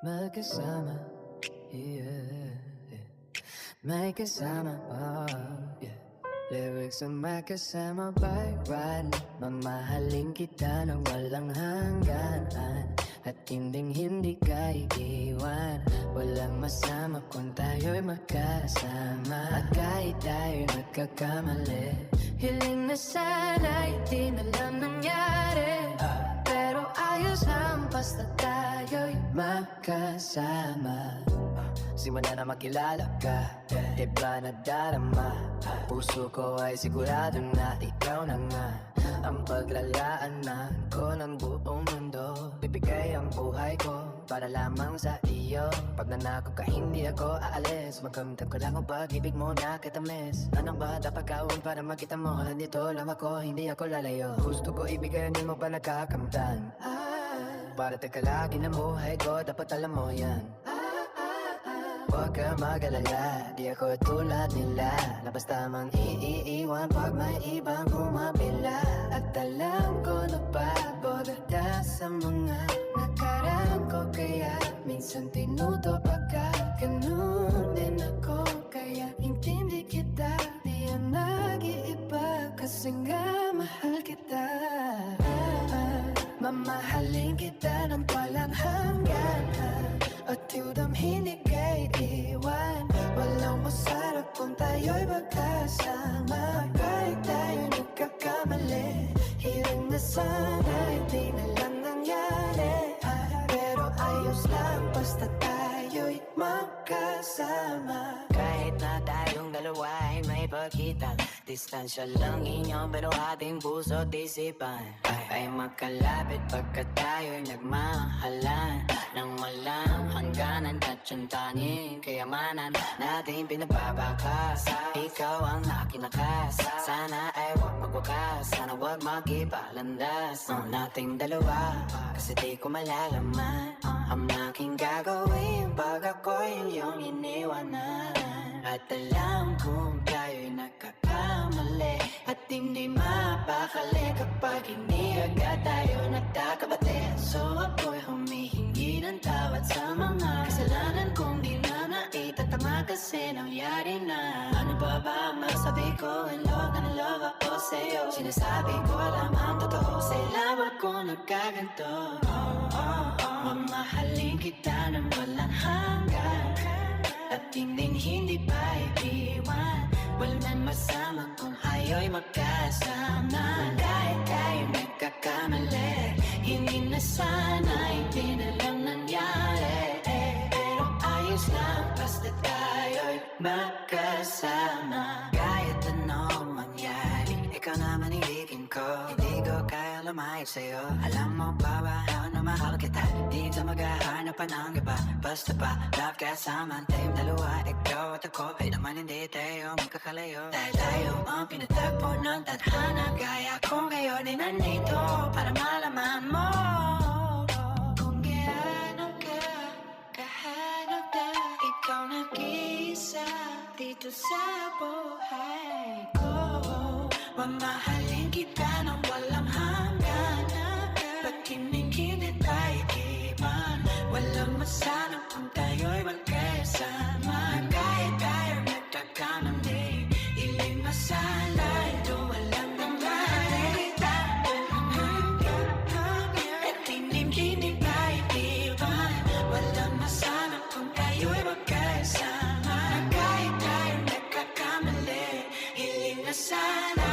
Magkasama, yeah, yeah. May kasama pa, yeah. Lyrics ang magkasama by Ryan. Mamahalin kita ng walang hangganan, at hindi ka iiwan. Walang masama kung tayo'y magkasama. At kahit tayo'y nagkakamali, hiling na sana'y di na lang nangyari. Pero ayos lang basta tayo'y magkasama. Simula na makilala ka, iba na darama. Puso ko ay sigurado na ikaw na nga ang paglalaanan ko ng buong mundo. Bibigay ang buhay ko para lamang sa iyo. Pag nanakot ka hindi ako aalis. Magkamtan ko lang ang pag-ibig mo na kitamis. Anong ba dapat gawin para makita mo? Nandito lang ako, hindi ako lalayo. Gusto ko ibigay mo pa nakakamtan. Para teka lagi ng buhay ko, dapat alam mo yan. Huwag ka mag-alala, di ako tulad nila na basta mang iiwan pag may ibang bumabila. At alam ko na pagod ka sa mga nakaraan ko, kaya minsan tinuto pagka ganun din ako. Kaya intindi kita, di yan nag-iiba kasi nga mahal kita. Mamahalin kita ng walang hangganan, at tiyudam hindi ka iiwan. Walang masarap kung tayo'y magkasama. Kahit tayo'y nagkakamali, hiling na sana hindi na lang nangyari. Pero ayos lang basta tayo'y magkasama. Kahit na tayong dalawa ay may pagkitang distansya lang inyo, pero ating puso't isipan ay magkalapit pagkat tayo'y nagmahalan nang walang hangganan. At yung tanging kayamanan natin pinababakas, ikaw ang nakinakas. Sana ay huwag magwakas, sana huwag magkipalandas nating dalawa, kasi di ko malalaman ang aking gagawin pag ako'y iyong iniwanan. At alam kong tayo'y nagkakamali, at hindi mapakali kapag hindi agad tayo nagkakabati. So ako'y humihingi ng tawad sa mga kasalanan kong di na naitatama kasi nangyari na. Ano ba ba ang masabi ko? In love ako sa'yo. Sinasabi ko lamang totoo, salamat kung nagkaganto. Mamahalin kita ng walang hanggan, at hindi pa iiwan. Walang masama kung tayo'y magkasama. Kahit tayo nagkakamali, hindi na sana, hindi na lang nangyari. Pero ayos lang basta tayo'y magkasama. Kahit anong mangyari, ikaw naman ibigin ko. Hindi ko kaya lumayas sa'yo. Alam mo ba na mahal kita? Di ka maghahanap pa ng iba. Basta pa love kasama tayong dalawa. Ikaw at ako ay naman hindi tayo magkakalayo. Dahil tayo ang pinatagpo ng tadhana. Gaya kung ngayon ay nandito para malaman mo kung gaano ka kahanap na ikaw nag-iisa dito sa buhay ko. Mamahalin kita ng walang hangganan, ba't hindi tayo iwan? Walang masanang kung tayo'y magkasama. Kahit tayo nagkakamali, iling masala ito walang nangyari. At hindi tayo iwan. Walang masanang kung tayo'y magkasama. Kahit tayo nagkakamali, iling masala